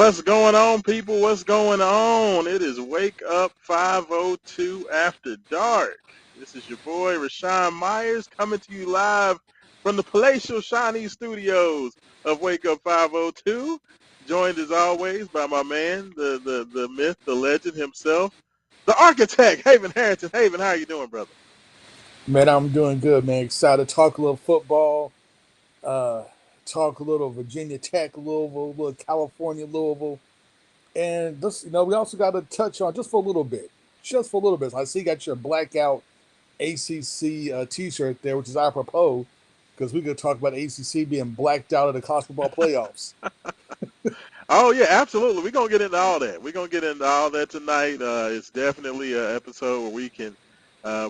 What's going on, people? What's going on? It is Wake Up 502 After Dark. This is your boy, Raashaan Myers, coming to you live from the palatial Shawnee studios of Wake Up 502. Joined as always by my man, the myth, the legend himself, the architect, Haven Harrington. Haven, how are you doing, brother? Man, I'm doing good, man. Excited to talk a little football, uh, talk a little Virginia Tech, Louisville, a little California, Louisville. And this, we also got to touch on just for a little bit. Just for a little bit. I see you got your blackout ACC t-shirt there, which is apropos because we could talk about ACC being blacked out of the college football playoffs. Oh yeah, absolutely. We're gonna get into all that. We're gonna get into all that tonight. It's definitely an episode where we can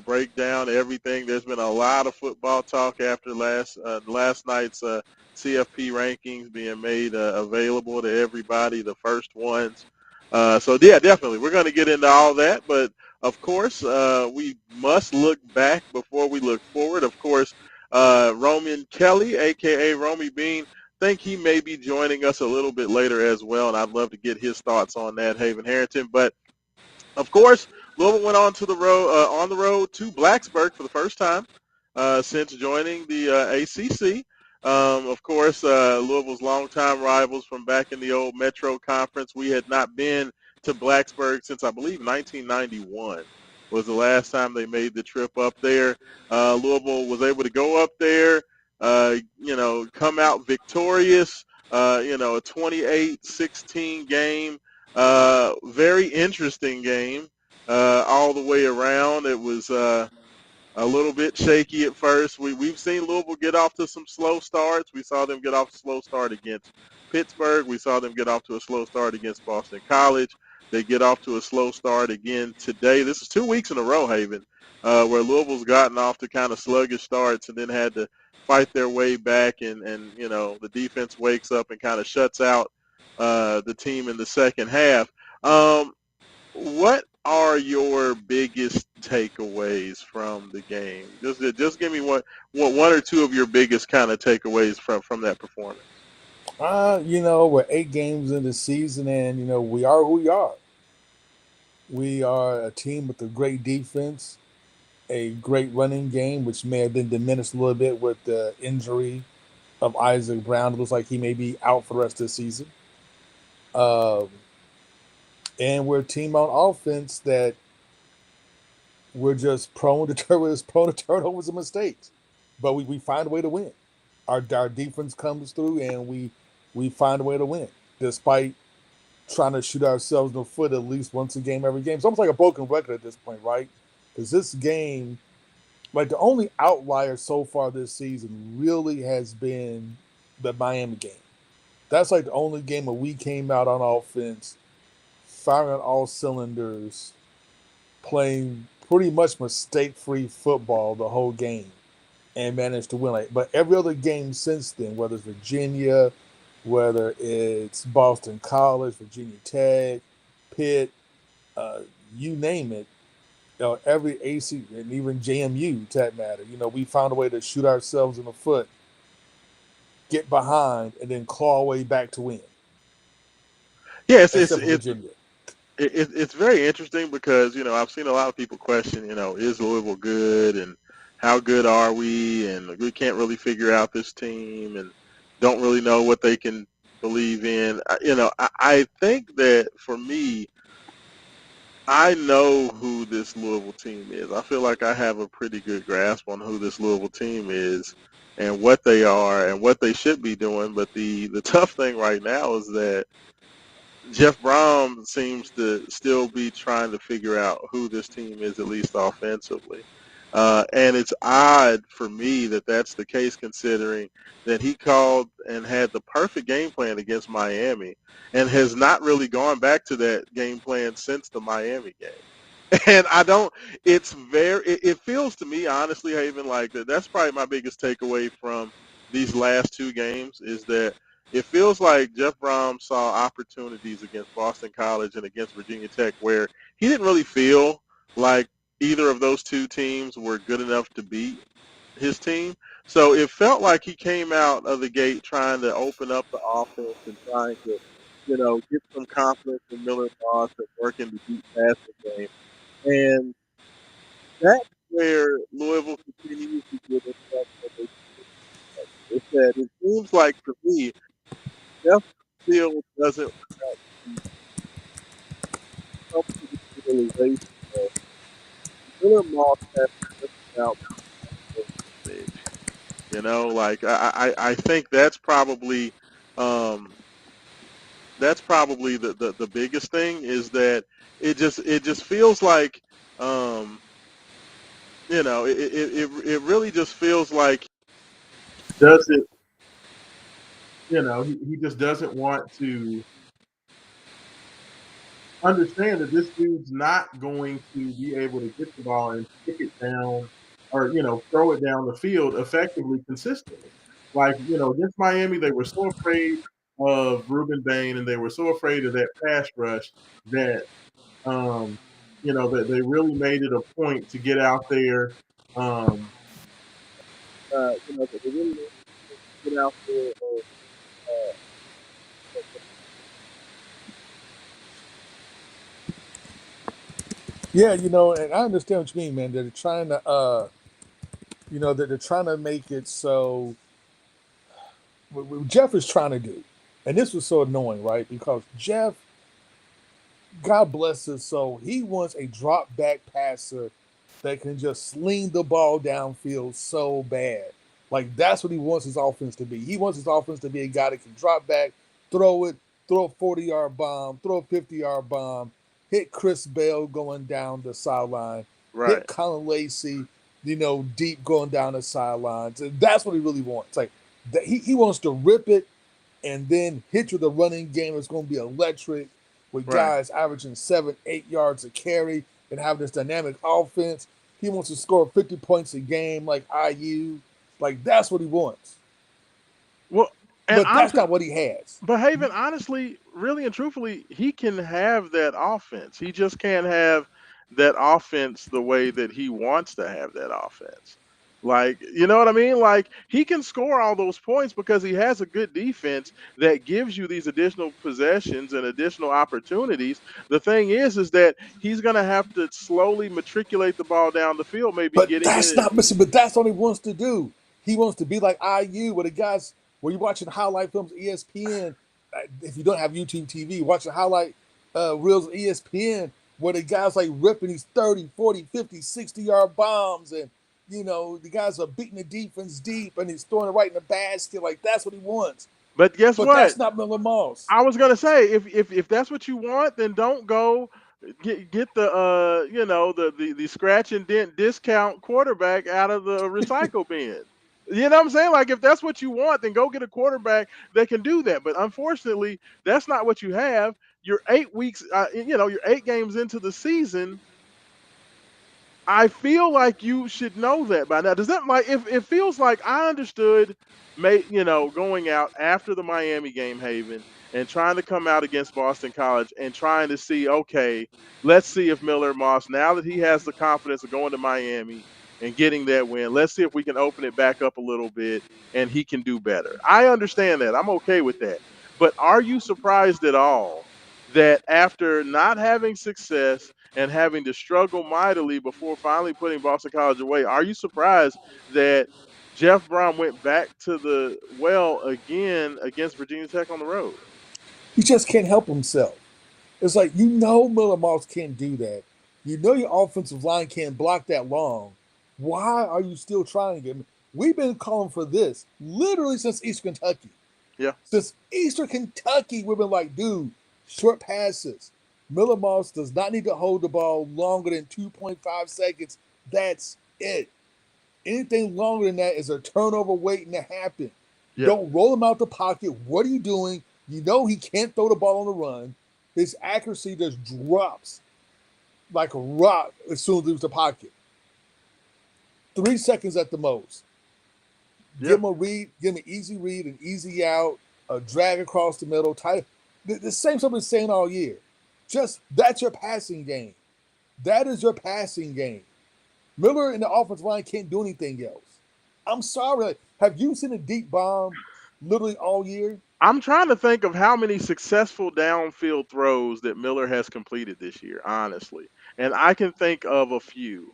break down everything. There's been a lot of football talk after last night's CFP rankings being made available to everybody, the first ones. So yeah, definitely, we're gonna get into all that. But of course, we must look back before we look forward. Of course, Roman Kelly, aka Romy Bean, think he may be joining us a little bit later as well, and I'd love to get his thoughts on that, Haven Harrington. But of course, Louisville went on the road to Blacksburg for the first time since joining the ACC. Of course, Louisville's longtime rivals from back in the old Metro Conference. We had not been to Blacksburg since I believe 1991 was the last time they made the trip up there. Louisville was able to go up there, come out victorious. A 28-16 game. Very interesting game all the way around. It was a little bit shaky at first. We've seen Louisville get off to some slow starts. We saw them get off a slow start against Pittsburgh. We saw them get off to a slow start against Boston College. They get off to a slow start again today. This is 2 weeks in a row, Haven, where Louisville's gotten off to kind of sluggish starts and then had to fight their way back. And the defense wakes up and kind of shuts out the team in the second half. What are your biggest takeaways from the game? Just give me one or two of your biggest kind of takeaways from that performance. We're 8 games in the season, and we are who we are. We are a team with a great defense, a great running game, which may have been diminished a little bit with the injury of Isaac Brown. It looks like he may be out for the rest of the season. Um, and we're a team on offense that we're just prone to turnovers and mistakes. But we find a way to win. Our defense comes through and we find a way to win. Despite trying to shoot ourselves in the foot at least once a game every game. It's almost like a broken record at this point, right? Because this game, like the only outlier so far this season really has been the Miami game. That's like the only game where we came out on offense, firing on all cylinders, playing pretty much mistake-free football the whole game, and managed to win. But every other game since then, whether it's Virginia, whether it's Boston College, Virginia Tech, Pitt, uh, you name it, every AC and even JMU, to that matter, we found a way to shoot ourselves in the foot, get behind, and then claw our way back to win. Yes, Except for Virginia. it's very interesting because I've seen a lot of people question is Louisville good and how good are we, and we can't really figure out this team and don't really know what they can believe in. I think that for me, I know who this Louisville team is. I feel like I have a pretty good grasp on who this Louisville team is and what they are and what they should be doing. But the tough thing right now is that Jeff Brom seems to still be trying to figure out who this team is, at least offensively. And it's odd for me that that's the case, considering that he called and had the perfect game plan against Miami and has not really gone back to that game plan since the Miami game. And I don't, it feels to me, honestly, Haven, like that's probably my biggest takeaway from these last two games is that it feels like Jeff Brom saw opportunities against Boston College and against Virginia Tech where he didn't really feel like either of those two teams were good enough to beat his team. So it felt like he came out of the gate trying to open up the offense and trying to get some confidence in Miller Moss and work in the deep passing game. And that's where Louisville continues to get itself what they should. It's that it seems like to me, Jeff still doesn't want to come to the realization that Miller Moss has just about edge. Like I think um, that's probably the biggest thing is that it just feels like um, it really just feels like does it he just doesn't want to understand that this dude's not going to be able to get the ball and kick it down or throw it down the field effectively consistently. Like against Miami, they were so afraid of Ruben Bain and they were so afraid of that pass rush that that they really made it a point to get out there. Um, that they really made it a point to get out there and Yeah, and I understand what you mean, man. They're trying to, that they're trying to make it so what Jeff is trying to do, and this was so annoying, right? Because Jeff, God bless his soul, he wants a drop back passer that can just sling the ball downfield so bad. Like that's what he wants his offense to be. He wants his offense to be a guy that can drop back, throw it, throw a 40-yard bomb, throw a 50-yard bomb, hit Chris Bell going down the sideline, right, hit Colin Lacey, deep going down the sidelines. And that's what he really wants. Like he wants to rip it and then hit you with a running game that's going to be electric with right. guys averaging 7, 8 yards a carry and having this dynamic offense. He wants to score 50 points a game like IU. Like, that's what he wants. Well, and But that's honestly, not what he has. but Haven, honestly, really and truthfully, he can have that offense. He just can't have that offense the way that he wants to have that offense. Like, you know what I mean? Like, he can score all those points because he has a good defense that gives you these additional possessions and additional opportunities. The thing is that he's going to have to slowly matriculate the ball down the field, maybe But getting that's it. not missing. But that's what he wants to do. He wants to be like IU, where the guys, where you're watching highlight films, ESPN. If you don't have YouTube TV, watching highlight reels of ESPN, where the guys like ripping these 30, 40, 50, 60-yard bombs. And, the guys are beating the defense deep and he's throwing it right in the basket. Like, that's what he wants. But guess But what? that's not Miller Moss. I was gonna say if that's what you want, then don't go get the the scratch and dent discount quarterback out of the recycle bin. You know what I'm saying? Like if that's what you want, then go get a quarterback that can do that. But unfortunately, that's not what you have. You're 8 weeks, you're 8 games into the season. I feel like you should know that by now. Does that like if it feels like I understood going out after the Miami game, Haven, and trying to come out against Boston College and trying to see, okay, let's see if Miller Moss, now that he has the confidence of going to Miami and getting that win, let's see if we can open it back up a little bit and he can do better. I understand that. I'm okay with that. But are you surprised at all that after not having success and having to struggle mightily before finally putting Boston College away, are you surprised that Jeff Brown went back to the well again against Virginia Tech on the road? He just can't help himself. It's like, Miller Moss can't do that. Your offensive line can't block that long. Why are you still trying to get me? We've been calling for this literally since Eastern Kentucky. Yeah, Since Eastern Kentucky, we've been like, dude, short passes. Miller Moss does not need to hold the ball longer than 2.5 seconds. That's it. Anything longer than that is a turnover waiting to happen. yeah, Don't roll him out the pocket. What are you doing? You know he can't throw the ball on the run. His accuracy just drops like a rock as soon as he leaves the pocket. 3 seconds at the most. yeah, Give him a read, give him an easy read, an easy out, a drag across the middle. Tight. The same stuff we've been saying all year. Just that's your passing game. That is your passing game. Miller in the offensive line can't do anything else. I'm sorry. Have you seen a deep bomb literally all year? I'm trying to think of how many successful downfield throws that Miller has completed this year, honestly. And I can think of a few.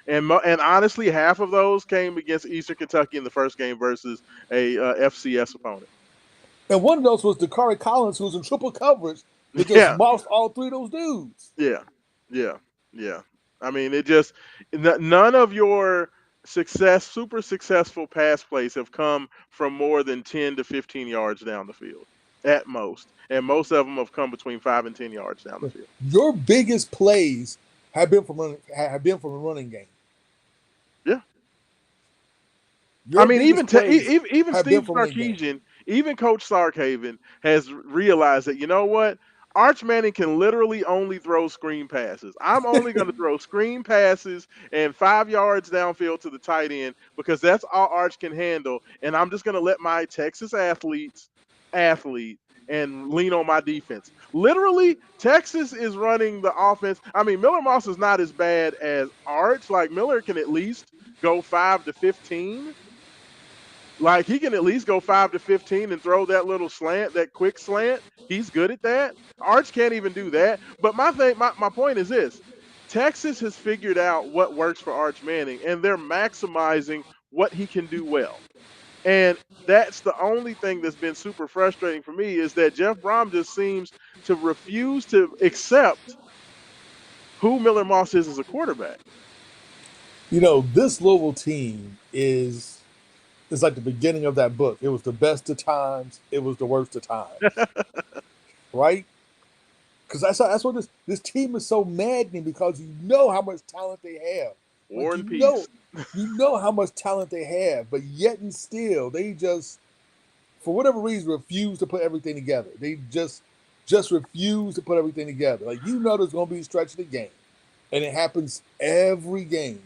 And honestly, half of those came against Eastern Kentucky in the first game versus a FCS opponent. And one of those was Dakari Collins, who was in triple coverage that just Yeah, mossed all three of those dudes. yeah, yeah, yeah. I mean, none of your super successful pass plays have come from more than 10 to 15 yards down the field at most, and most of them have come between 5 and 10 yards down the field. Your biggest plays have been from a running game. Yeah. I Your mean, even biggest plays even have been Steve from running game. Sarkeesian, even Coach Sarkhaven has realized that, you know what, Arch Manning can literally only throw screen passes. I'm only going to throw screen passes and 5 yards downfield to the tight end because that's all Arch can handle, and I'm just going to let my Texas athlete and lean on my defense. Literally, Texas is running the offense. I mean, Miller Moss is not as bad as Arch. Like Miller can at least go 5 to 15, like he can at least go 5 to 15 and throw that little slant, that quick slant. He's good at that. Arch can't even do that. But my point is this: Texas has figured out what works for Arch Manning, and they're maximizing what he can do well. And that's the only thing that's been super frustrating for me is that Jeff Brom just seems to refuse to accept who Miller Moss is as a quarterback. This Louisville team is like the beginning of that book. It was the best of times. It was the worst of times, right? Because that's what this team is so maddening because you know how much talent they have. Like War and peace. you know how much talent they have, but yet and still they just, for whatever reason, refuse to put everything together. They just refuse to put everything together. Like there's going to be a stretch of the game, and it happens every game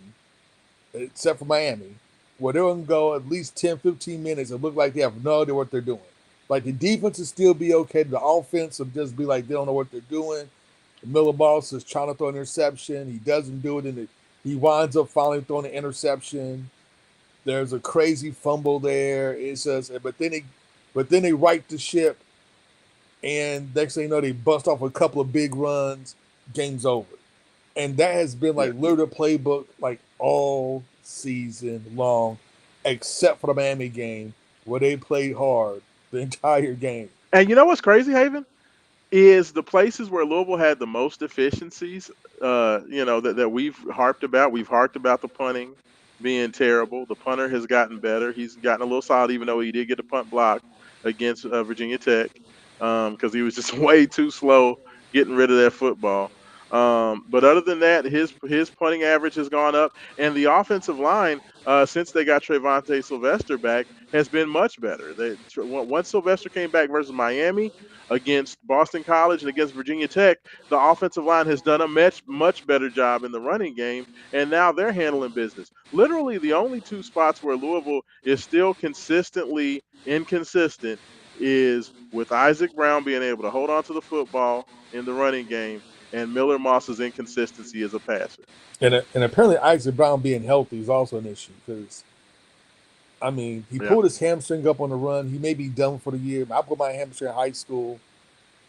except for Miami, where they're going to go at least 10, 15 minutes and look like they have no idea what they're doing. Like the defense will still be okay. The offense will just be like they don't know what they're doing. Miller Boss is trying to throw an interception. He doesn't do it, and he winds up finally throwing an interception. There's a crazy fumble there. It's just, but then they right the ship, and next thing you know, they bust off a couple of big runs. Game's over, and that has been Yeah. like literally the playbook like all season long, except for the Miami game where they played hard the entire game. And you know what's crazy, Haven? Is the places where Louisville had the most deficiencies, that we've harped about. We've harped about the punting being terrible. The punter has gotten better. He's gotten a little solid, even though he did get a punt block against Virginia Tech, because he was just way too slow getting rid of that football. But other than that, his punting average has gone up, and the offensive line, since they got Trevante Sylvester back, has been much better. Once Sylvester came back versus Miami, against Boston College, and against Virginia Tech, the offensive line has done a much better job in the running game, and now they're handling business. Literally, the only two spots where Louisville is still consistently inconsistent is with Isaac Brown being able to hold on to the football in the running game, and Miller Moss's inconsistency as a passer. And apparently Isaac Brown being healthy is also an issue because he Yeah. pulled his hamstring up on the run. He may be done for the year. I put my hamstring in high school,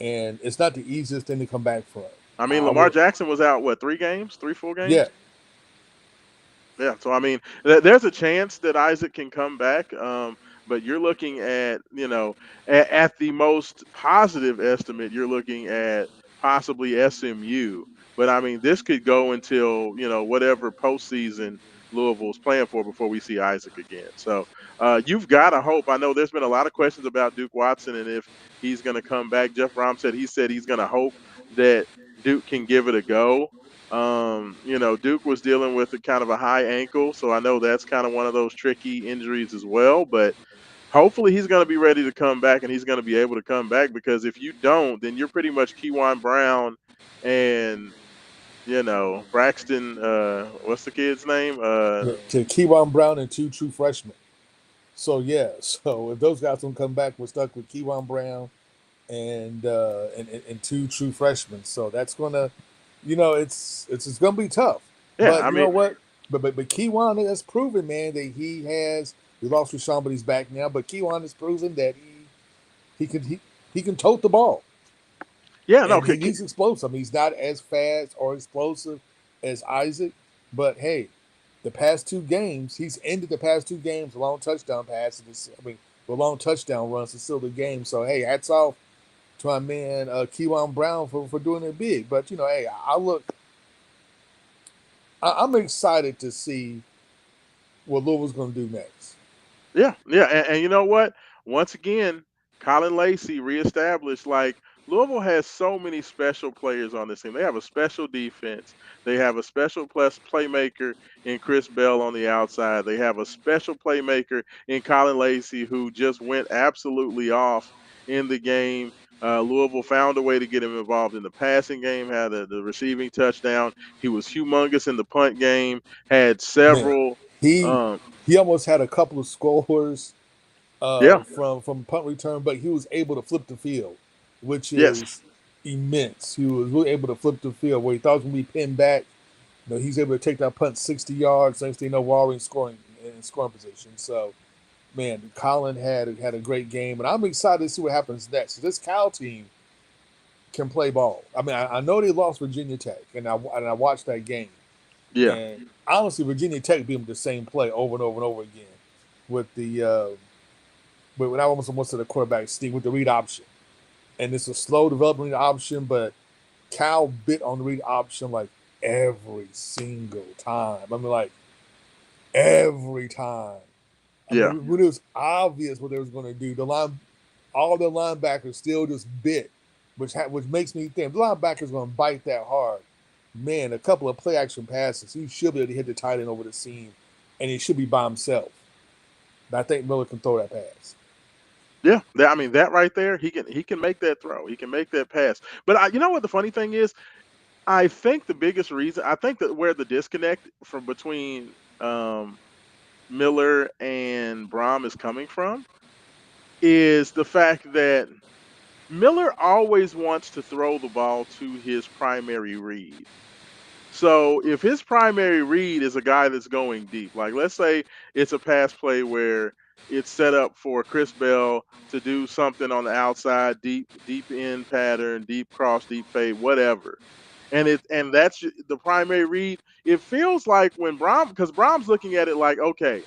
and it's not the easiest thing to come back from. I mean, I Lamar will, Jackson was out, what, 3 games, three full yeah, games? Yeah, so I mean, there's a chance that Isaac can come back, but you're looking at, at the most positive estimate, you're looking at possibly SMU. But I mean, this could go until whatever postseason Louisville's playing for before we see Isaac again. So you've got to hope. I know there's been a lot of questions about Duke Watson and if he's going to come back. Jeff Brom said he's going to hope that Duke can give it a go. Duke was dealing with a kind of a high ankle, so I know that's kind of one of those tricky injuries as well. But hopefully, he's going to be ready to come back, and he's going to be able to come back because if you don't, then you're pretty much Keywan Brown and Braxton. What's the kid's name? to Keywan Brown and two true freshmen. So yeah, so if those guys don't come back, we're stuck with Keywan Brown and two true freshmen. So that's gonna, it's gonna be tough. Yeah, But I you know mean, what? But Keywan has proven, man, that he has. We lost Rashawn, but he's back now. But Keywan has proven that he can tote the ball, Yeah, no, and he's explosive. I mean, he's not as fast or explosive as Isaac, but hey, the past two games he's ended the past two games with long touchdown passes. I mean, with long touchdown runs to seal the game. So hey, hats off to my man Keywan Brown for doing it big. But you know, hey, I'm excited to see what Louisville's going to do next. yeah, yeah, and you know what? Once again, Colin Lacey reestablished. Like Louisville has so many special players on this team. They have a special defense. They have a special plus playmaker in Chris Bell on the outside. They have a special playmaker in Colin Lacey who just went absolutely off in the game. Louisville found a way to get him involved in the passing game. Had the receiving touchdown. He was humongous in the punt game. Had Man, several. he Um, he almost had a couple of scores yeah. from punt return, but he was able to flip the field, which Yes. is immense. He was really able to flip the field where he thought it was going to be pinned back. You know, he's able to take that punt 60 yards. Next thing you know, we're already in scoring position. So, man, Colin had a great game, and I'm excited to see what happens next. This Cal team can play ball. I mean, I know they lost Virginia Tech, and I watched that game, Yeah. and honestly, Virginia Tech beat them the same play over and over and over again with the when I almost to the quarterback Steve with the read option, and it's a slow developing option, but Cal bit on the read option like every single time. I mean, like every time. I Yeah. mean, when it was obvious what they was going to do, all the linebackers still just bit, which makes me think the linebackers going to bite that hard. Man, a couple of play action passes, he should be able to hit the tight end over the seam, and he should be by himself. But I think Miller can throw that pass. Yeah. I mean, that right there, he can make that throw. He can make that pass. But you know what the funny thing is? I think the biggest reason, I think that where the disconnect from between Miller and Brom is coming from is the fact that Miller always wants to throw the ball to his primary read. So if his primary read is a guy that's going deep, like let's say it's a pass play where it's set up for Chris Bell to do something on the outside, deep in pattern, deep cross, deep fade, whatever. And that's the primary read. It feels like when Brom, because Brom's looking at it like, okay,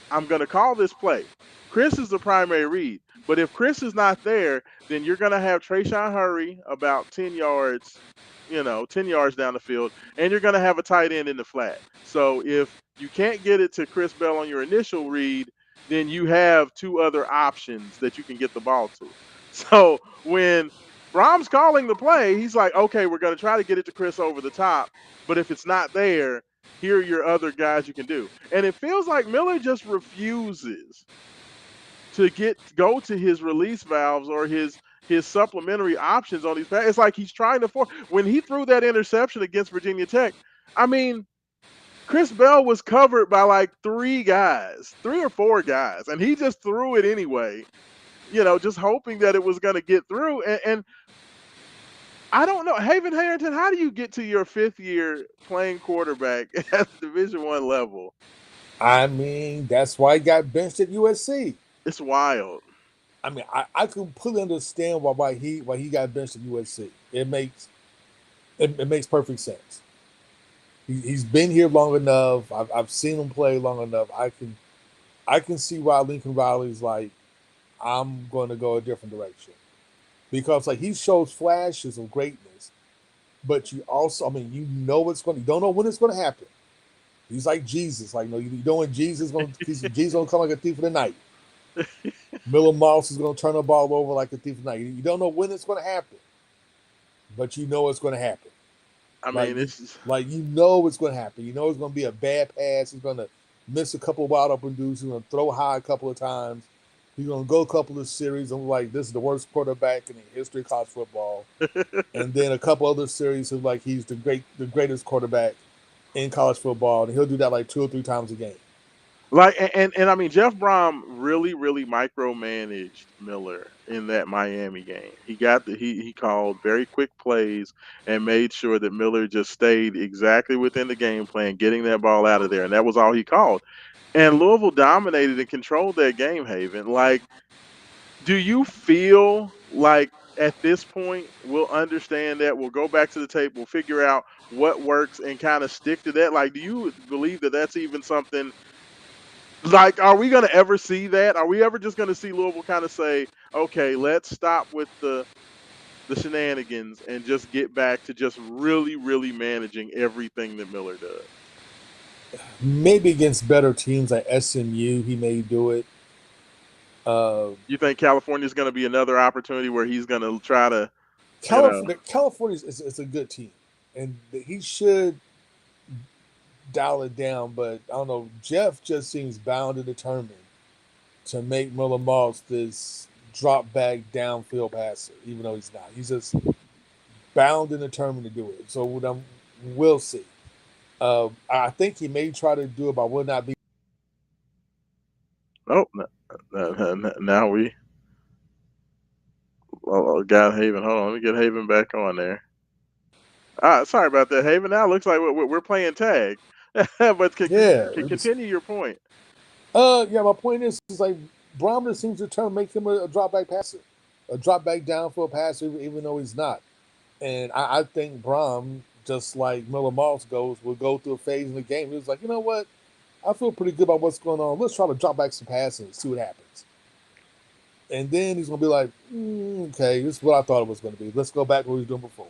I'm going to call this play. Chris is the primary read. But if Chris is not there, then you're going to have Trayshawn Hurry about 10 yards, 10 yards down the field, and you're going to have a tight end in the flat. So if you can't get it to Chris Bell on your initial read, then you have two other options that you can get the ball to. So when Brom's calling the play, he's like, okay, we're going to try to get it to Chris over the top. But if it's not there, here are your other guys you can do. And it feels like Miller just refuses to go to his release valves or his supplementary options on these passes. It's like he's trying to force. When he threw that interception against Virginia Tech, I mean, Chris Bell was covered by like three or four guys, and he just threw it anyway. Just hoping that it was going to get through. And I don't know, Haven Harrington. How do you get to your fifth year playing quarterback at the Division I level? I mean, that's why he got benched at USC. It's wild. I mean, I completely understand why he got benched at USC. It makes perfect sense. He's been here long enough. I've seen him play long enough. I can see why Lincoln Riley's like, I'm going to go a different direction because like he shows flashes of greatness, but you also, I mean, you don't know when it's going to happen. He's like Jesus, like you know when Jesus gonna come like a thief in the night. Miller Moss is going to turn the ball over like a thief in the night. You don't know when it's going to happen, but you know it's going to happen. I Like mean, you, it's just, like you know it's going to happen. You know it's going to be a bad pass. He's going to miss a couple of wide open dudes. He's going to throw high a couple of times. He's going to go a couple of series. I'm like, this is the worst quarterback in the history of college football. And then a couple other series of like he's the greatest quarterback in college football, and he'll do that like 2 or 3 times a game. like, and I mean, Jeff Brom really, really micromanaged Miller in that Miami game. He called very quick plays and made sure that Miller just stayed exactly within the game plan, getting that ball out of there, and that was all he called. And Louisville dominated and controlled that game, Haven. Like Do you feel like at this point we'll understand that we'll go back to the tape, we'll figure out what works and kind of stick to that? Like, do you believe that that's even something? Like, are we going to ever see that? Are we ever just going to see Louisville kind of say, okay, let's stop with the shenanigans and just get back to just really, really managing everything that Miller does? Maybe against better teams like SMU, he may do it. Uh, You think California's going to be another opportunity where he's going to try to, you know, California is a good team, and he should dial it down. But I don't know. Jeff just seems bound and determined to make Miller Moss this drop back downfield passer, even though he's not. He's just bound and determined to do it. So we'll see. I think he may try to do it, but will not be. oh, now we got Haven. Hold on, let me get Haven back on there. Sorry about that, Haven. Now it looks like we're playing tag, but Yeah. continue your point. Yeah. My point is like Bromley seems to turn make him a drop back passer, a drop back downfield passer, even though he's not. And I think Brom, just like Miller Moss goes, will go through a phase in the game. He was like, you know what? I feel pretty good about what's going on. Let's try to drop back some passes and see what happens. And then he's going to be like, okay, this is what I thought it was going to be. Let's go back to what he was doing before.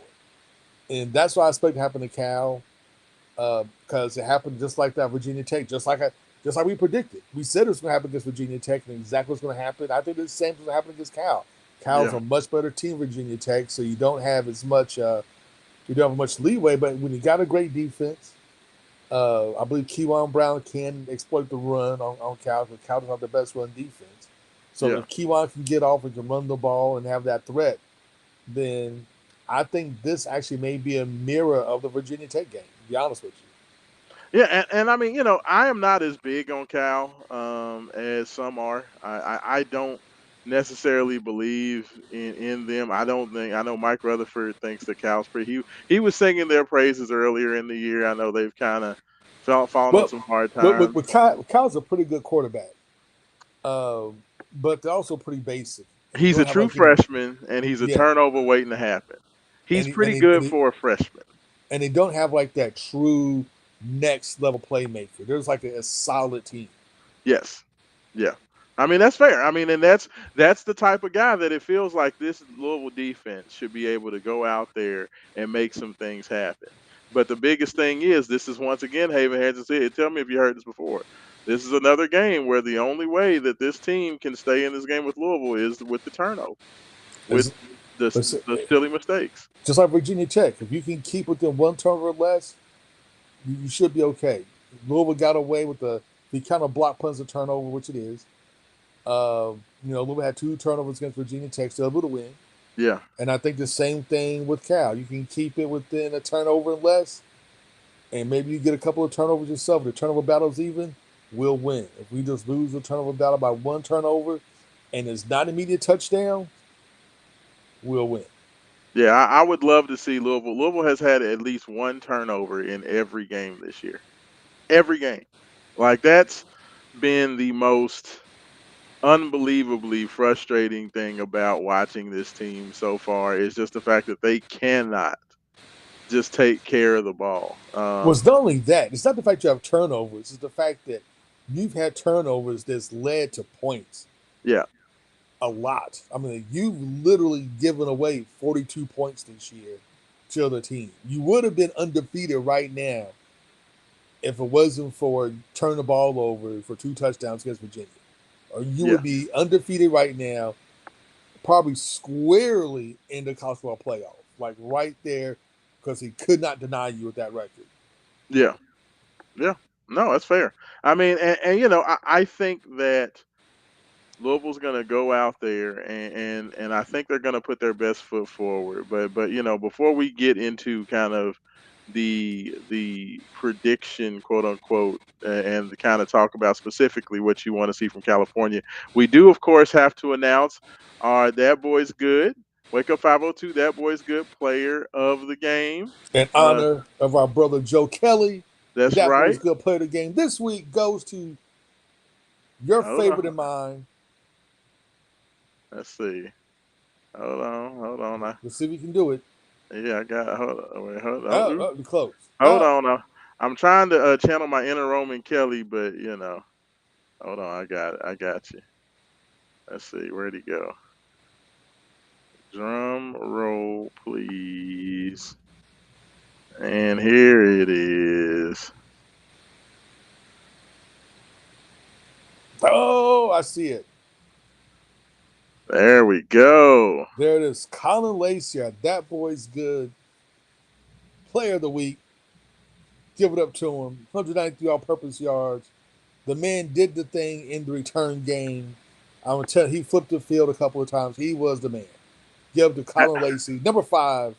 And that's what I expect to happen to Cal, because it happened just like that Virginia Tech, just like we predicted. We said it was going to happen against Virginia Tech, and exactly what's going to happen. I think the same thing's going to happen against Cal. Cal's Yeah, a much better team, Virginia Tech, so you don't have as much you don't have much leeway. But when you got a great defense, I believe Kewan Brown can exploit the run on Cal, because Cal does have the best run defense. So yeah. if Kewan can get off and can run the ball and have that threat, then I think this actually may be a mirror of the Virginia Tech game. To be honest with you. Yeah, and I mean, I am not as big on Cal as some are. I don't necessarily believe in them. I don't think I know Mike Rutherford thinks that Cal's pretty. He was singing their praises earlier in the year. I know they've kind of fallen on But some hard times. Kyle's a pretty good quarterback, but they're also pretty basic, and you He's don't a have true like any. freshman, and he's a Yeah, turnover waiting to happen. He's and he, and pretty he, and good he, for a freshman. and they don't have like that true next level playmaker. There's like a solid team. Yes. Yeah. I mean, that's fair. I mean, and that's the type of guy that it feels like this Louisville defense should be able to go out there and make some things happen. But the biggest thing is this is once again Haven has to say it. Tell me if you heard this before. This is another game where the only way that this team can stay in this game with Louisville is with the turnover, with It's, the it's the silly mistakes. just like Virginia Tech. If you can keep within one turnover or less, you should be okay. Louisville got away with the kind of block punts a turnover, which it is. Louisville had two turnovers against Virginia Tech, still able to win. Yeah. And I think the same thing with Cal. You can keep it within a turnover and less, and maybe you get a couple of turnovers yourself. If the turnover battle's even, we'll win. If we just lose the turnover battle by one turnover and it's not an immediate touchdown, we'll win. Yeah, I would love to see Louisville. Louisville has had at least one turnover in every game this year. Every game. Like that's been the most unbelievably frustrating thing about watching this team so far is just the fact that they cannot just take care of the ball. Well, it's not only that, it's not the fact you have turnovers, it's the fact that you've had turnovers that's led to points Yeah, a lot. I mean, you've literally given away 42 points this year to the team. You would have been undefeated right now if it wasn't for turn the ball over for two touchdowns against Virginia. Or you yeah, would be undefeated right now, probably squarely in the college football playoff, like right there, because he could not deny you with that record. yeah, yeah. No, that's fair. I mean, and I think that Louisville's going to go out there and I think they're going to put their best foot forward. But before we get into kind of the prediction, quote unquote, and the kind of talk about specifically what you want to see from California, we do of course have to announce our That Boy's Good Wake Up 502 That Boy's Good Player of the Game. In Uh, honor of our brother Joe Kelly, that's that right. boy's good player of the game this week goes to your Hold favorite on. and mine, Let's see. Hold on, hold on. Let's see if we can do it. Yeah, I got. Hold on, wait, hold on. Oh, oh, close. Hold Oh, on. I'm trying to channel my inner Roman Kelly, but hold on. I got it. I got you. Let's see. Where'd he go? Drum roll, please. And here it is. oh, I see it. There we go. There it is. Colin Lacey, that boy's good. Player of the week. Give it up to him. 193 all-purpose yards. The man did the thing in the return game. I'm gonna tell you, he flipped the field a couple of times. He was the man. Give it to Colin Lacey, number 5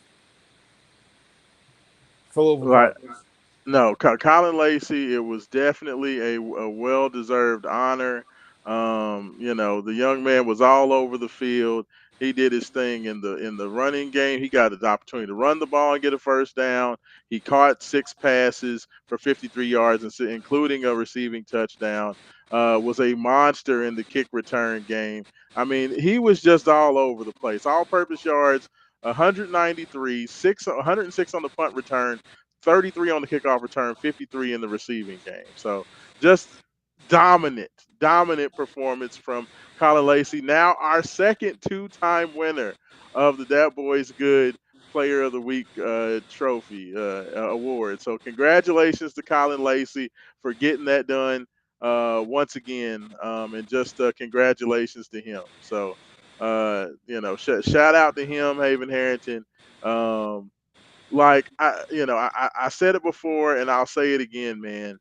for Louisville Like Cardinals. No, Colin Lacey. It was definitely a well-deserved honor. The young man was all over the field. He did his thing in the running game. He got the opportunity to run the ball and get a first down. He caught 6 passes for 53 yards, including a receiving touchdown. Was a monster in the kick return game. I mean, he was just all over the place. All-purpose yards, 193, 106 on the punt return, 33 on the kickoff return, 53 in the receiving game. So just dominant, dominant performance from Colin Lacey. Now our second two-time winner of the Dat Boys Good Player of the Week trophy award. So congratulations to Colin Lacey for getting that done once again, and just congratulations to him. So shout out to him, Haven Harrington. Um, like I said it before and I'll say it again, man.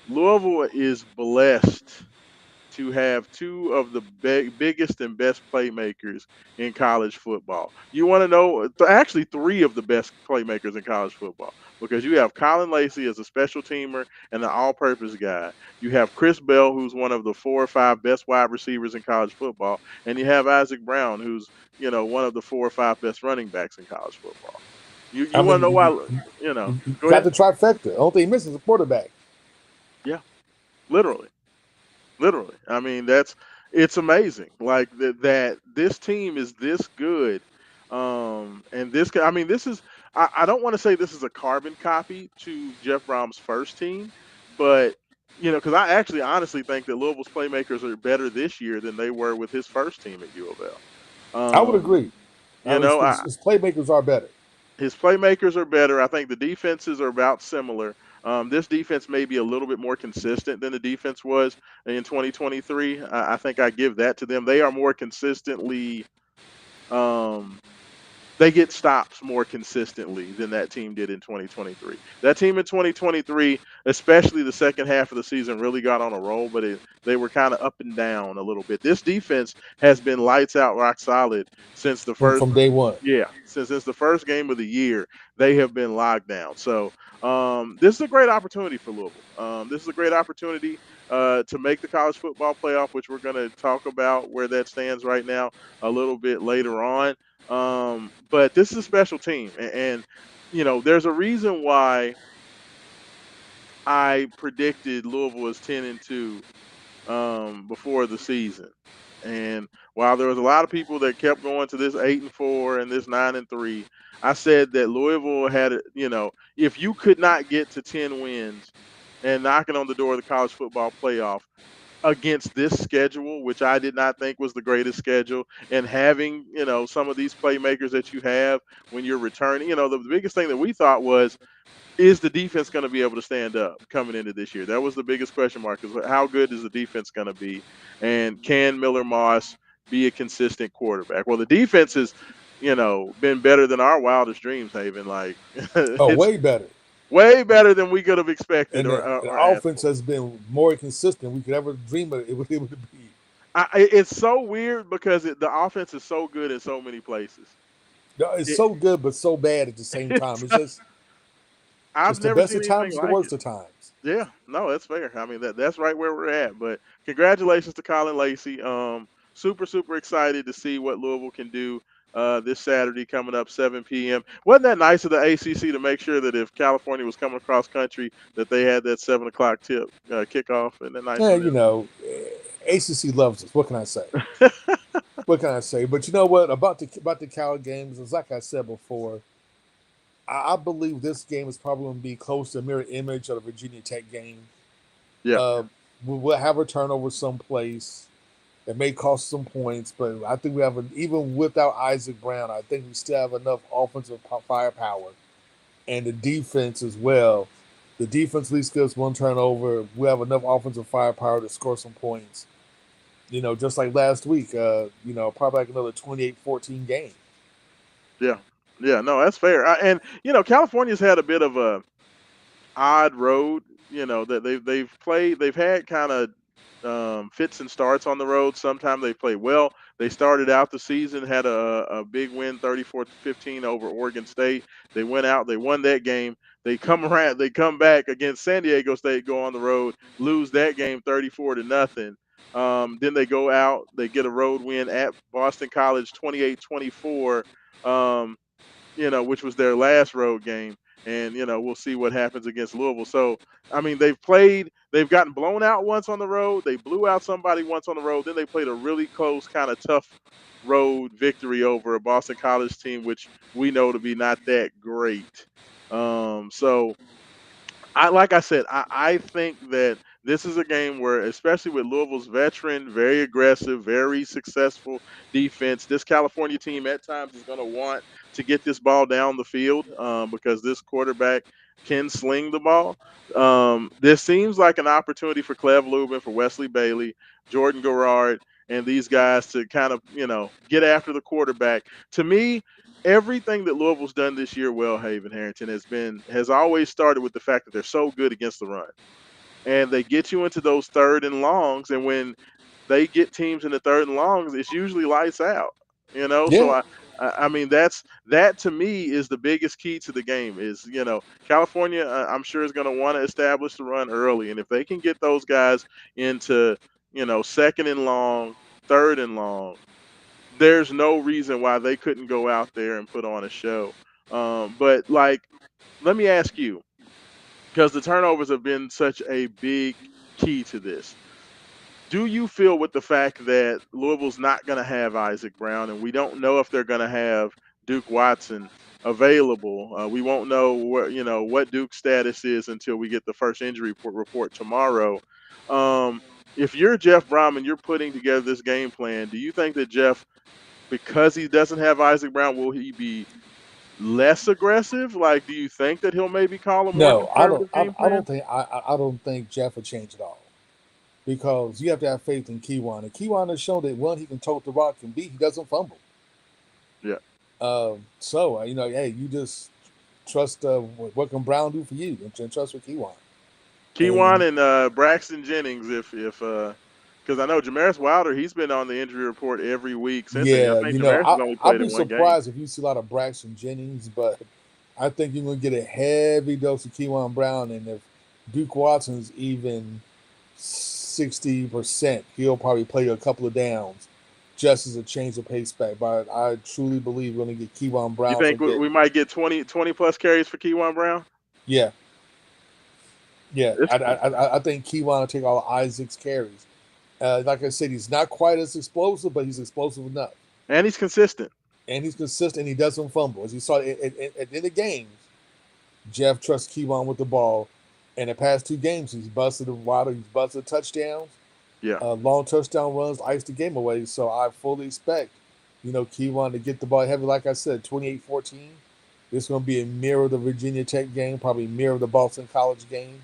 Louisville is blessed to have two of the biggest and best playmakers in college football. You want to know, actually, three of the best playmakers in college football, because you have Colin Lacey as a special teamer and an all purpose guy. You have Chris Bell, who's one of the 4 or 5 best wide receivers in college football. And you have Isaac Brown, who's, one of the 4 or 5 best running backs in college football. You I want to know why, mean, you go got ahead. the trifecta. The only thing he misses is a quarterback. Yeah, literally. Literally. I mean, it's amazing. Like that this team is this good. And I mean, I don't want to say this is a carbon copy to Jeff Brom's first team, but because I actually honestly think that Louisville's playmakers are better this year than they were with his first team at U of L. I would agree. I His playmakers are better. his playmakers are better. I think the defenses are about similar. This defense may be a little bit more consistent than the defense was in 2023. I think I give that to them. They are more consistently. Um, they get stops more consistently than that team did in 2023. That team in 2023, especially the second half of the season, really got on a roll, but they were kind of up and down a little bit. This defense has been lights out, rock solid since the first. From day one. Yeah, since the first game of the year, they have been locked down. So this is a great opportunity for Louisville. This is a great opportunity to make the college football playoff, which we're going to talk about where that stands right now a little bit later on. But this is a special team, and there's a reason why I predicted Louisville as 10-2 before the season. And while there was a lot of people that kept going to this 8-4 and this 9-3, I said that Louisville had, if you could not get to 10 wins and knocking on the door of the college football playoff against this schedule, which I did not think was the greatest schedule, and having, some of these playmakers that you have when you're returning, the biggest thing that we thought was, is the defense going to be able to stand up coming into this year? That was the biggest question mark, is how good is the defense going to be? And can Miller Moss be a consistent quarterback? Well, the defense has, been better than our wildest dreams, Haven. Like, Oh, it's way better. way better than we could have expected And the or asked offense for. has been more consistent we could ever dream of it would be. It's so weird because the offense is so good in so many places. No, it's It, so good but so bad at the same time. it's It's I've the never best seen of anything times, it's the like it. worst of times. Yeah, no, that's fair. I mean, that's right where we're at. But congratulations to Colin Lacey. Super super excited to see what Louisville can do this Saturday coming up 7 p.m. Wasn't that nice of the ACC to make sure that if California was coming across country that they had that 7 o'clock tip kickoff? Isn't that nice Yeah, of them? ACC loves us. What can I say? what can I say? But you know what about the Cal games is like I said before. I believe this game is probably going to be close to a mirror image of the Virginia Tech game. Yeah, Uh, we'll have a turnover someplace that may cost some points, but I think we have even without Isaac Brown, I think we still have enough offensive firepower and the defense as well. The defense at least gives one turnover. We have enough offensive firepower to score some points. Just like last week, probably like another 28-14 game. yeah, yeah. No, that's fair. And California's had a bit of a odd road. That they've played. They've had kind of fits and starts on the road. Sometimes they play well. They started out the season, had a big win, 34-15 over Oregon State. They went out, they won that game. They come around, they come back against San Diego State, go on the road, lose that game 34-0. Then they go out, they get a road win at Boston College, 28-24. Um, which was their last road game. And, we'll see what happens against Louisville. So, I mean, they've gotten blown out once on the road. They blew out somebody once on the road. Then they played a really close, kind of tough road victory over a Boston College team, which we know to be not that great. So, like I said, I think that this is a game where, especially with Louisville's veteran, very aggressive, very successful defense, this California team at times is going to want to get this ball down the field because this quarterback can sling the ball. This seems like an opportunity for Clev Lubin, for Wesley Bailey, Jordan Garrard, and these guys to kind of, get after the quarterback. To me, everything that Louisville's done this year, well, Haven Harrington has always started with the fact that they're so good against the run, and they get you into those third and longs, and when they get teams in the third and longs, it's usually lights out. So Yeah, I mean that to me is the biggest key to the game. Is California, I'm sure is going to want to establish the run early, and if they can get those guys into second and long, third and long, there's no reason why they couldn't go out there and put on a show. But like, let me ask you, because the turnovers have been such a big key to this. Do you feel with the fact that Louisville's not going to have Isaac Brown, and we don't know if they're going to have Duke Watson available? We won't know what Duke's status is until we get the first injury report tomorrow. Um, if you're Jeff Brom and you're putting together this game plan, do you think that Jeff, because he doesn't have Isaac Brown, will he be less aggressive? Like, do you think that he'll maybe call a more no, I don't. conservative I, game I plan? don't think. I don't think Jeff will change at all because you have to have faith in Kiwan. And Kiwan has shown that one, he can tote the rock, and B, he doesn't fumble. Yeah. So hey, you just trust what can Brown do for you, and trust with Kiwan. Keywan And and Braxton Jennings, if because I know Jamaris Wilder, he's been on the injury report every week since then. I yeah, think Jamaris has only I'll played be in one game. surprised if you see a lot of Braxton Jennings, but I think you're going to get a heavy dose of Kiwan Brown, and if Duke Watson's even 60%, he'll probably play a couple of downs just as a change of pace back. But I truly believe we're going to get Kiwan You Brown think some we bit. might get 20 plus carries for Keywan Brown? Yeah, yeah. It's, I think Kiwan will take all of Isaac's carries. Like I said, he's not quite as explosive, but he's explosive enough. and he's consistent. And he's consistent. He doesn't fumble. As you saw at the end of games, Jeff trusts Kevon with the ball. And the past two games, he's busted a water, he's busted touchdowns, Yeah. long touchdown runs, iced the game away. So I fully expect, Kevon to get the ball heavy. Like I said, 28-14. It's going to be a mirror of the Virginia Tech game, probably a mirror of the Boston College game.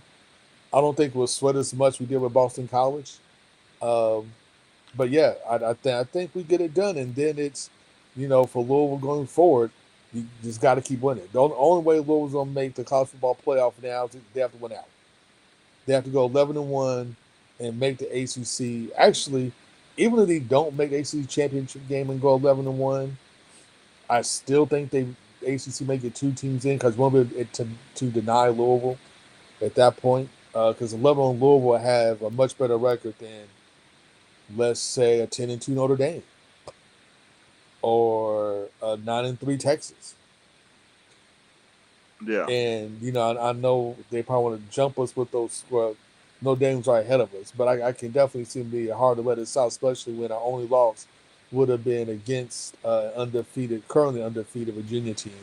I don't think we'll sweat as much we did with Boston College. Um, but yeah, I think we get it done, and then it's for Louisville going forward, you just got to keep winning. The only way Louisville's gonna make the college football playoff now is they have to win out. They have to go 11-1 and make the ACC. Actually, even if they don't make the ACC championship game and go 11-1, I still think they ACC may get two teams in because one will be to deny Louisville at that point. Because 11 Louisville will have a much better record than let's say a 10-2 Notre Dame or a 9-3 Texas. Yeah. And I know they probably want to jump us with those. Well, Notre Dame's right ahead of us, but I can definitely see them being hard to let us out, especially when our only loss would have been against currently undefeated Virginia team.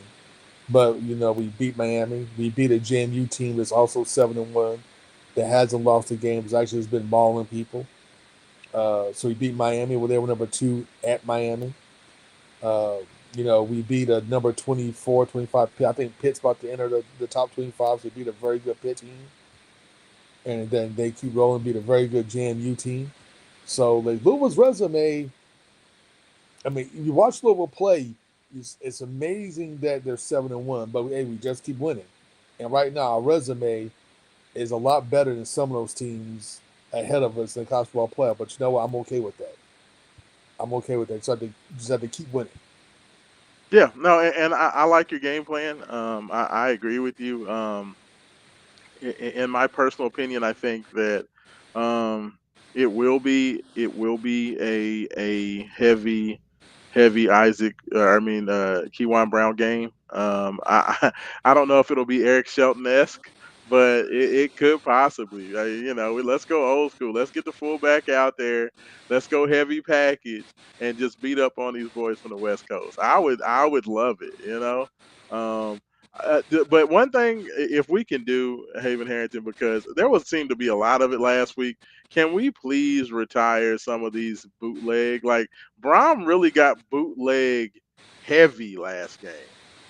But we beat Miami. We beat a JMU team that's also 7-1, that hasn't lost a game. It's actually has been mauling people. So we beat Miami. They were number two at Miami. Uh, we beat a number 24, 25. I think Pitt's about to enter the top 25. So we beat a very good Pitt team, and then they keep rolling. Beat a very good JMU team. So like Louisville's resume, I mean, you watch Louisville play, it's amazing that they're 7-1, but hey, we just keep winning. And right now, our resume is a lot better than some of those teams ahead of us in college football playoff. But you know what? I'm okay with that. I'm okay with that. So just have to keep winning. Yeah, no, and I like your game plan. I agree with you. In my personal opinion, I think that um, it will be a heavy Isaac. I mean, Keywan Brown game. I don't know if it'll be Eric Shelton esque, but it could possibly. Let's go old school. Let's get the fullback out there. Let's go heavy package and just beat up on these boys from the West Coast. I would love it. But one thing, if we can do Haven Harrington, because there was seemed to be a lot of it last week, can we please retire some of these bootleg? Like Brom really got bootleg heavy last game.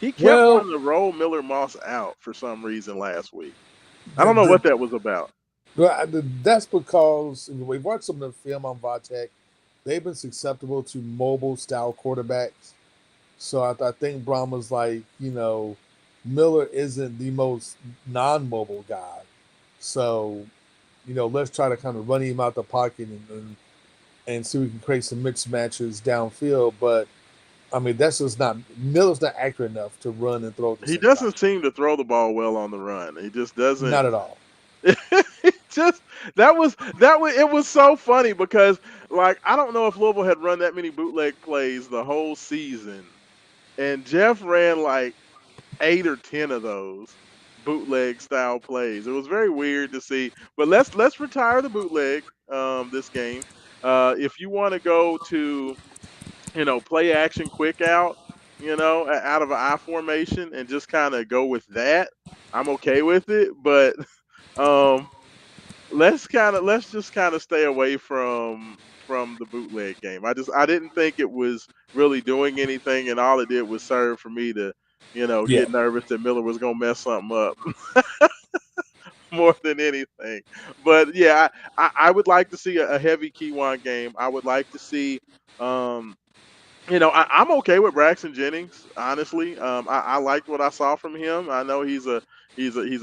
He kept Well, wanting to roll Miller Moss out for some reason last week. I the, don't know the, what that was about. that's because we've watched some of the film on Vatek. They've been susceptible to mobile style quarterbacks. So I think Brahma's like, Miller isn't the most non mobile guy. So, let's try to kind of run him out the pocket and see if we can create some mixed matches downfield. But I mean, that's just not Miller's not accurate enough to run and throw at the He same time. doesn't seem to throw the ball well on the run. He just doesn't. Not at all. It just that was it was so funny because like I don't know if Louisville had run that many bootleg plays the whole season, and Jeff ran like 8 or 10 of those bootleg style plays. It was very weird to see. But let's retire the bootleg this game. If you want to go to play action quick out, out of an I formation and just kind of go with that, I'm okay with it. But um, let's just kind of stay away from the bootleg game. I didn't think it was really doing anything, and all it did was serve for me to Yeah. get nervous that Miller was gonna mess something up more than anything. But yeah, I would like to see a heavy Kiwan game. I would like to see um, I'm okay with Braxton Jennings. Honestly, I liked what I saw from him. I know he's a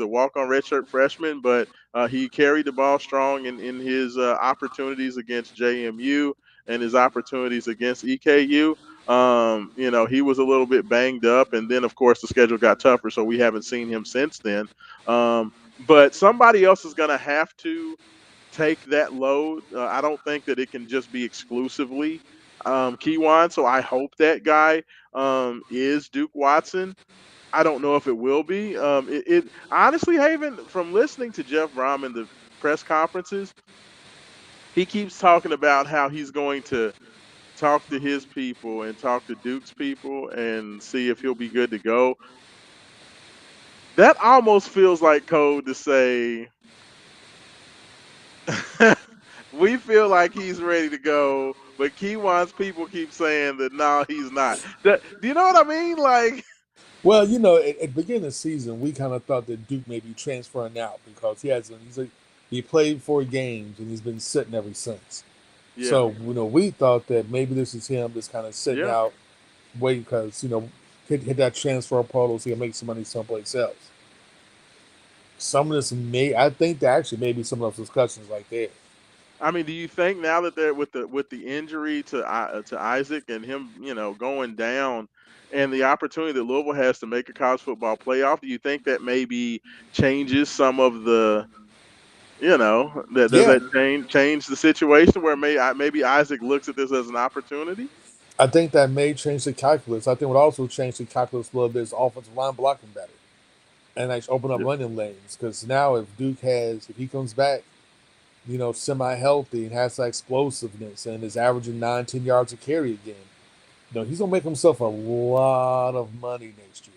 walk on redshirt freshman, but he carried the ball strong in his opportunities against JMU and his opportunities against EKU. He was a little bit banged up, and then of course the schedule got tougher, so we haven't seen him since then. But somebody else is going to have to take that load. I don't think that it can just be exclusively Keywan. So I hope that guy is Duke Watson. I don't know if it will be. It honestly, Haven, from listening to Jeff Brom in the press conferences, he keeps talking about how he's going to talk to his people and talk to Duke's people and see if he'll be good to go. That almost feels like code to say we feel like he's ready to go, but Keywan's people keep saying that no, he's not. Do you know what I mean? Like, Well, at the beginning of the season, we kind of thought that Duke may be transferring out because he played 4 games and he's been sitting ever since. yeah, So we thought that maybe this is him just kind of sitting yeah. out, waiting because hit that transfer portal so he can make some money someplace else. Some of this I think that actually maybe some of those discussions like there. I mean, do you think now that they're with the injury to Isaac and him, going down, and the opportunity that Louisville has to make a college football playoff, do you think that maybe changes some of the, that does Yeah, that change the situation where maybe Isaac looks at this as an opportunity? I think that may change the calculus. I think what also change the calculus a little bit is offensive line blocking better and like open up Yeah. running lanes because now if he comes back semi healthy and has that explosiveness and is averaging 9, 10 yards a carry a game, he's gonna make himself a lot of money next year,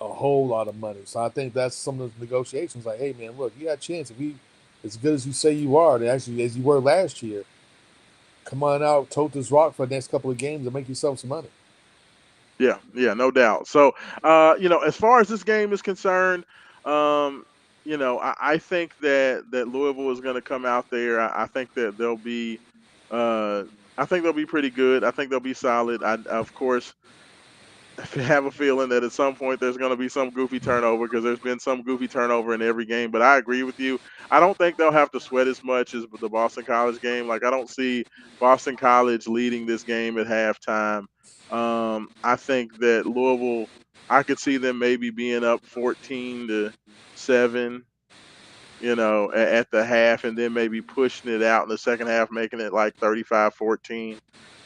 a whole lot of money. So I think that's some of the negotiations. Like, hey man, look, you got a chance. If you as good as you say you are, and actually as you were last year, come on out, tote this rock for the next couple of games and make yourself some money. Yeah, yeah, no doubt. So, as far as this game is concerned, um, I think that Louisville is going to come out there. I think that uh, I think they'll be pretty good. I think they'll be solid. Of course, I have a feeling that at some point there's going to be some goofy turnover because there's been some goofy turnover in every game. But I agree with you. I don't think they'll have to sweat as much as the Boston College game. Like I don't see Boston College leading this game at halftime. I think that Louisville, I could see them maybe being up 14-7, at the half, and then maybe pushing it out in the second half, making it like 35-14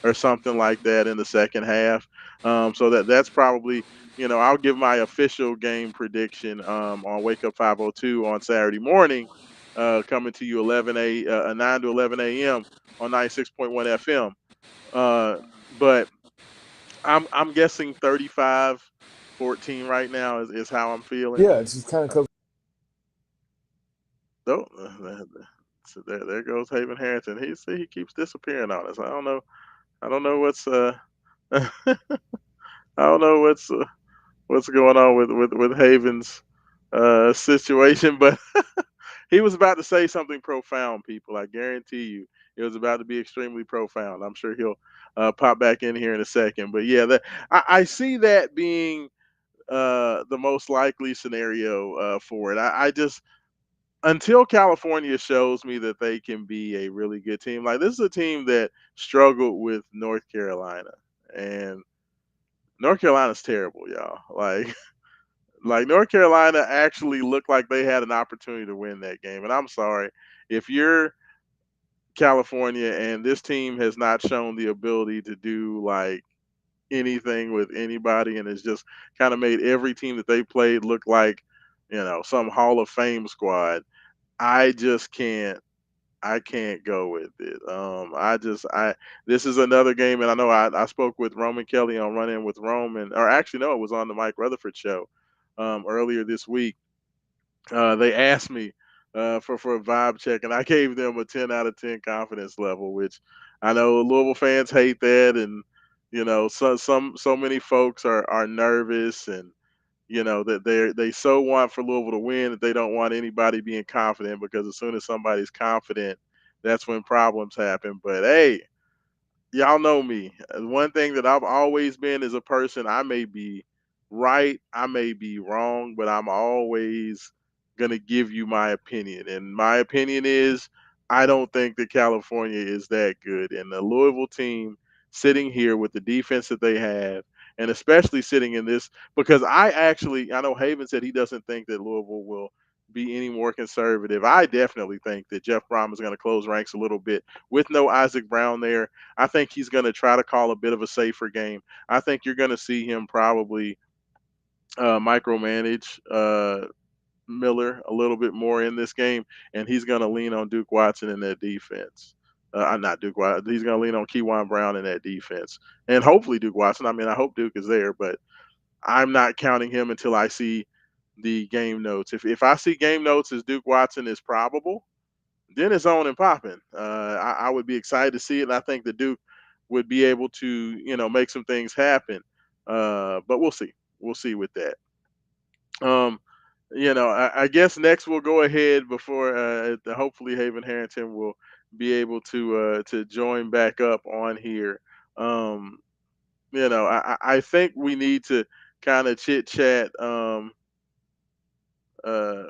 or something like that in the second half. So that's probably, I'll give my official game prediction on Wake Up 502 on Saturday morning, coming to you 9 to 11 a.m. on 96.1 FM. Uh, but I'm guessing 35-14 right now is how I'm feeling. Yeah, it's just kind of Uh, because. Oh, so there goes Haven Harrington. He keeps disappearing on us. I don't know I don't know what's going on with Haven's situation, but he was about to say something profound. People, I guarantee you, it was about to be extremely profound. I'm sure he'll pop back in here in a second. But yeah, I see that being the most likely scenario for it. I just until California shows me that they can be a really good team. Like this is a team that struggled with North Carolina, and North Carolina's terrible, y'all. Like like North Carolina actually looked like they had an opportunity to win that game. And I'm sorry if you're California and this team has not shown the ability to do like anything with anybody and has just kind of made every team that they played look like, some Hall of Fame squad. I just I can't go with it. I this is another game, and I know I spoke with Roman Kelly on Run In with Roman, or actually no, it was on the Mike Rutherford show earlier this week. They asked me for a vibe check, and I gave them a 10 out of 10 confidence level, which I know Louisville fans hate that, and so many folks are nervous and that they so want for Louisville to win that they don't want anybody being confident because as soon as somebody's confident, that's when problems happen. But hey, y'all know me. One thing that I've always been is a person. I may be right, I may be wrong, but I'm always gonna give you my opinion. And my opinion is, I don't think that California is that good. And the Louisville team sitting here with the defense that they have, and especially sitting in this, because I know Haven said he doesn't think that Louisville will be any more conservative. I definitely think that Jeff Brom is going to close ranks a little bit with no Isaac Brown there. I think he's going to try to call a bit of a safer game. I think you're going to see him probably micromanage Miller a little bit more in this game, and he's going to lean on Duke Watson in that defense. Not Duke Watson. He's going to lean on Keywan Brown in that defense, and hopefully Duke Watson. I mean, I hope Duke is there, but I'm not counting him until I see the game notes. If I see game notes as Duke Watson is probable, then it's on and popping. I would be excited to see it, and I think the Duke would be able to, make some things happen. But we'll see. We'll see with that. Um, I guess next we'll go ahead before hopefully Haven Harrington will be able to join back up on here. Um, I think we need to kind of chit chat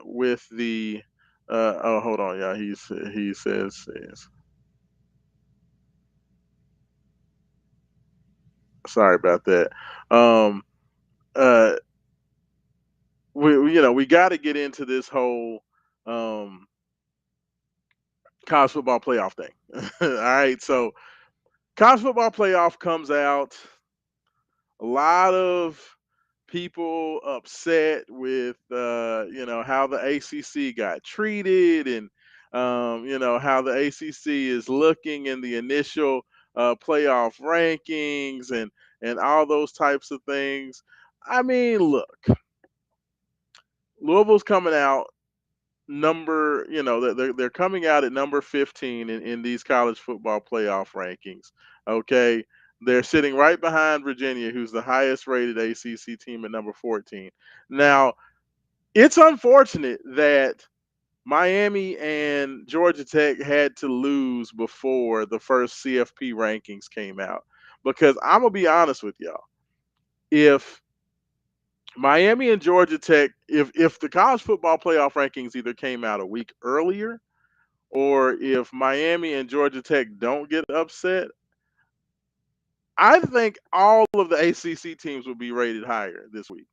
with the. Oh, hold on, y'all. He says sorry about that. Um, uh, we got to get into this whole um, college football playoff thing. All right, so college football playoff comes out. A lot of people upset with how the ACC got treated, and how the ACC is looking in the initial playoff rankings and all those types of things. I mean, look, Louisville's coming out they're coming out at number 15 in these college football playoff rankings. Okay, they're sitting right behind Virginia, who's the highest rated ACC team at number 14. Now, it's unfortunate that Miami and Georgia Tech had to lose before the first CFP rankings came out. Because I'm gonna be honest with y'all, if Miami and Georgia Tech, if the college football playoff rankings either came out a week earlier, or if Miami and Georgia Tech don't get upset, I think all of the ACC teams will be rated higher this week.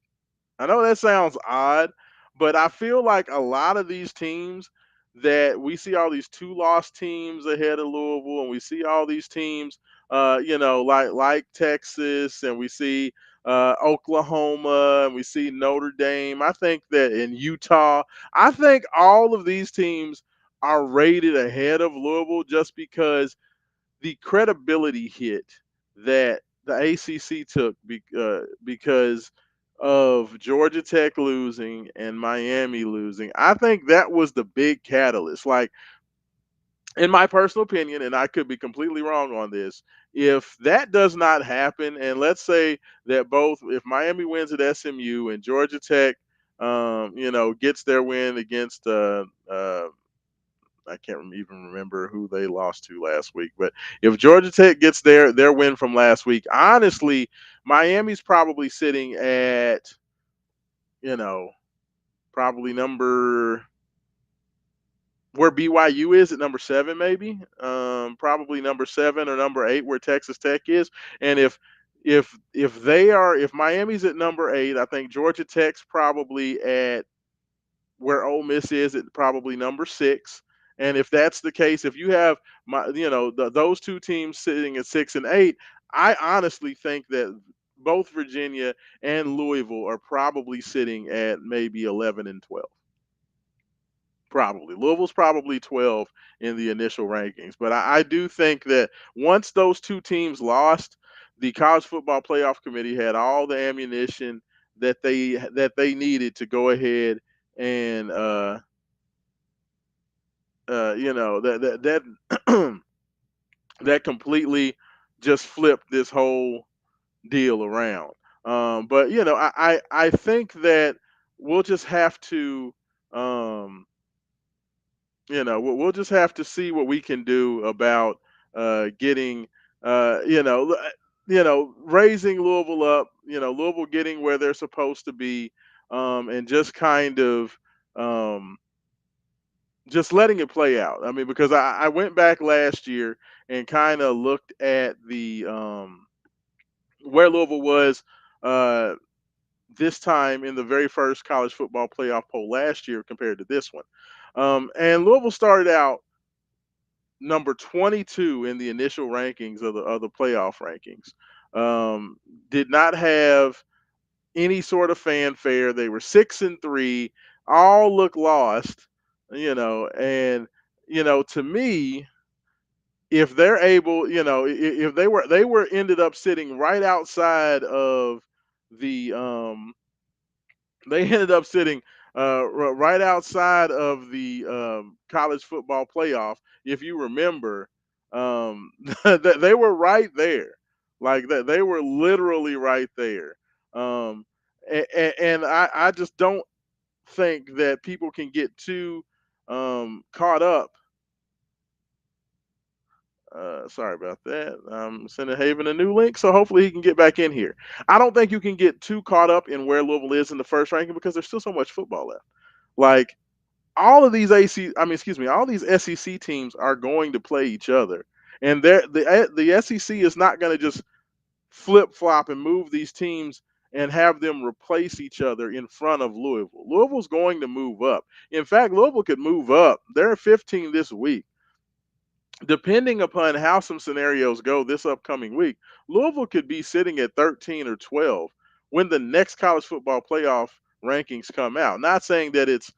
I know that sounds odd, but I feel like a lot of these teams that we see all these two-loss teams ahead of Louisville, and we see all these teams, like Texas, and we see Oklahoma, and we see Notre Dame. I think that in Utah, I think all of these teams are rated ahead of Louisville just because the credibility hit that the ACC took because of Georgia Tech losing and Miami losing. I think that was the big catalyst. Like, in my personal opinion, and I could be completely wrong on this, if that does not happen, and let's say that if Miami wins at SMU and Georgia Tech, gets their win against I can't even remember who they lost to last week. But if Georgia Tech gets their win from last week, honestly, Miami's probably sitting at you know probably number where BYU is at number 7, maybe probably number 7 or number 8 where Texas Tech is. And if Miami's at number 8, I think Georgia Tech's probably at where Ole Miss is at probably number 6. And if that's the case, if you have those two teams sitting at 6 and 8, I honestly think that both Virginia and Louisville are probably sitting at maybe 11 and 12. Probably Louisville's probably 12 in the initial rankings, but I do think that once those two teams lost, the college football playoff committee had all the ammunition that they needed to go ahead and that that completely just flipped this whole deal around. But I think that we'll just have to um, we'll just have to see what we can do about getting uh, you know l- raising Louisville up. Louisville getting where they're supposed to be, and just kind of um, just letting it play out. I mean, because I went back last year and kind of looked at the where Louisville was uh, this time in the very first college football playoff poll last year compared to this one. And Louisville started out number 22 in the initial rankings of the playoff rankings. Um, did not have any sort of fanfare. They were 6-3. All look lost, and to me, if they're able, if they were ended up sitting right outside of the they ended up sitting right outside of the college football playoff. If you remember, they were right there, like that. They were literally right there, um, and I just don't think that people can get too caught up. Sorry about that. I'm sending Haven a new link, so hopefully he can get back in here. I don't think you can get too caught up in where Louisville is in the first ranking because there's still so much football left. Like all of these all these SEC teams are going to play each other, and the SEC is not going to just flip flop and move these teams and have them replace each other in front of Louisville. Louisville's going to move up. In fact, Louisville could move up. They're 15 this week. Depending upon how some scenarios go this upcoming week, Louisville could be sitting at 13 or 12 when the next college football playoff rankings come out. Not saying that it's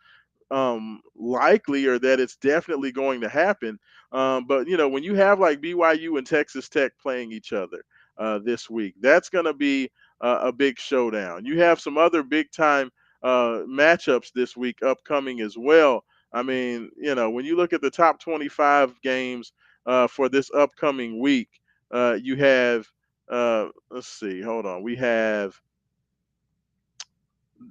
likely or that it's definitely going to happen. But when you have like BYU and Texas Tech playing each other this week, that's going to be a big showdown. You have some other big time matchups this week upcoming as well. I mean, when you look at the top 25 games for this upcoming week, you have, let's see, hold on. We have,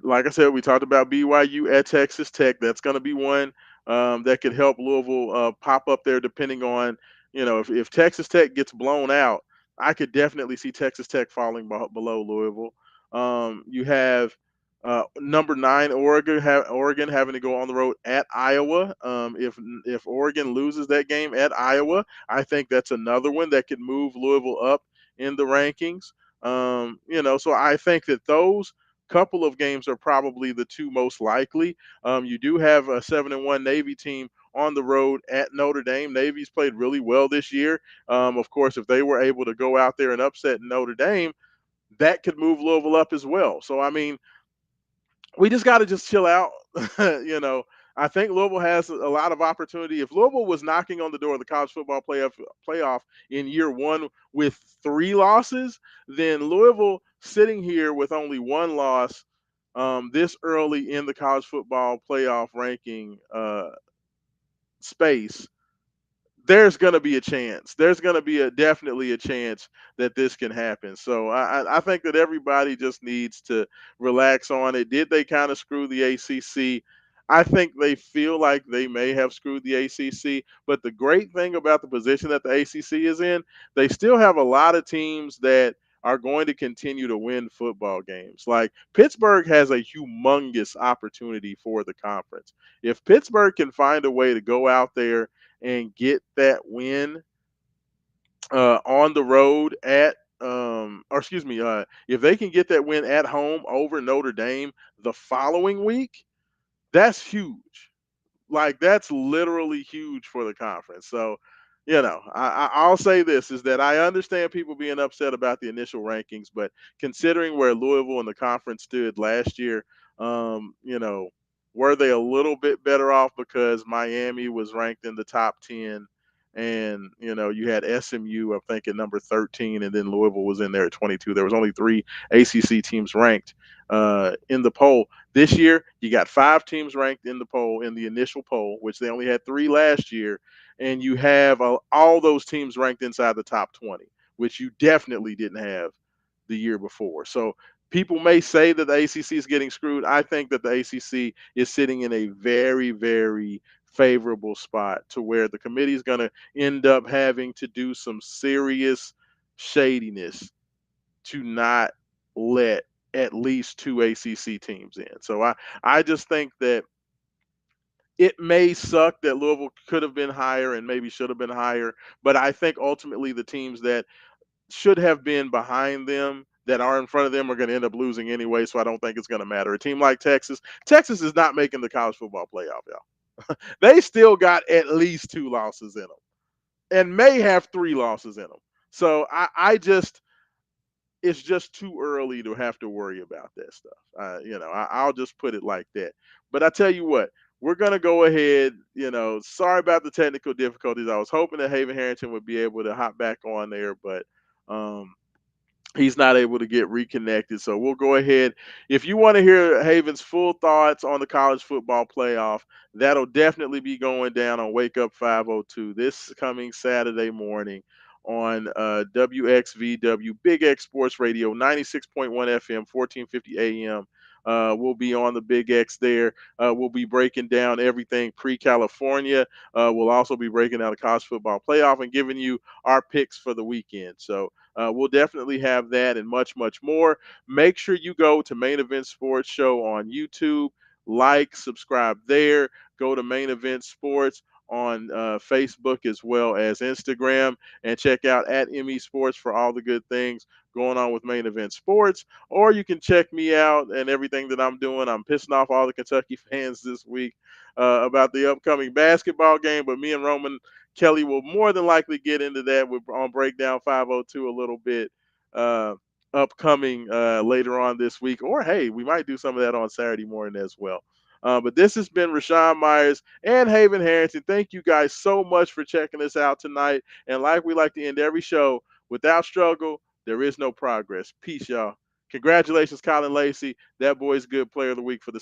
like I said, we talked about BYU at Texas Tech. That's going to be one that could help Louisville pop up there, depending on, if Texas Tech gets blown out, I could definitely see Texas Tech falling below Louisville. You have number nine Oregon having to go on the road at Iowa. If Oregon loses that game at Iowa, I think that's another one that could move Louisville up in the rankings. So I think that those couple of games are probably the two most likely. You do have a 7-1 Navy team on the road at Notre Dame. Navy's played really well this year. Of course, if they were able to go out there and upset Notre Dame, that could move Louisville up as well. So I mean, we just got to just chill out. I think Louisville has a lot of opportunity. If Louisville was knocking on the door of the college football playoff in year one with 3 losses, then Louisville sitting here with only 1 loss this early in the college football playoff ranking space, there's going to be a chance. There's going to be definitely a chance that this can happen. So I think that everybody just needs to relax on it. Did they kind of screw the ACC? I think they feel like they may have screwed the ACC. But the great thing about the position that the ACC is in, they still have a lot of teams that are going to continue to win football games. Like Pittsburgh has a humongous opportunity for the conference. If Pittsburgh can find a way to go out there and get that win on the road or excuse me, if they can get that win at home over Notre Dame the following week, that's huge. Like that's literally huge for the conference. So, I'll say this is that I understand people being upset about the initial rankings, but considering where Louisville and the conference stood last year, um, you know, were they a little bit better off because Miami was ranked in the top 10 and you had SMU I think at number 13 and then Louisville was in there at 22. There was only 3 ACC teams ranked in the poll. This year, you got 5 teams ranked in the poll, in the initial poll, which they only had 3 last year, and you have all those teams ranked inside the top 20, which you definitely didn't have the year before. So people may say that the ACC is getting screwed. I think that the ACC is sitting in a very, very favorable spot to where the committee is going to end up having to do some serious shadiness to not let at least 2 ACC teams in. So I just think that it may suck that Louisville could have been higher and maybe should have been higher, but I think ultimately the teams that should have been behind them that are in front of them are going to end up losing anyway, so I don't think it's going to matter. A team like Texas is not making the college football playoff, y'all. They still got at least 2 losses in them and may have 3 losses in them. So I just it's just too early to have to worry about that stuff. I'll just put it like that. But I tell you what, we're gonna go ahead. Sorry about the technical difficulties. I was hoping that Haven Harrington would be able to hop back on there, but um, he's not able to get reconnected. So we'll go ahead. If you want to hear Haven's full thoughts on the college football playoff, that'll definitely be going down on Wake Up 502 this coming Saturday morning on WXVW Big X Sports Radio 96.1 FM 1450 AM. We'll be on the Big X there. We'll be breaking down everything pre-California. We'll also be breaking down the college football playoff and giving you our picks for the weekend. So we'll definitely have that and much, much more. Make sure you go to Main Event Sports Show on YouTube, like, subscribe there. Go to Main Event Sports on Facebook as well as Instagram, and check out at ME Sports for all the good things going on with Main Event Sports. Or you can check me out and everything that I'm doing. I'm pissing off all the Kentucky fans this week about the upcoming basketball game, but me and Roman Kelly will more than likely get into that on Breakdown 502 a little bit uh, upcoming later on this week. Or, hey, we might do some of that on Saturday morning as well. But this has been Raashaan Myers and Haven Harrington. Thank you guys so much for checking us out tonight. And like we like to end every show, without struggle, there is no progress. Peace, y'all. Congratulations, Colin Lacey. That boy's good player of the week for the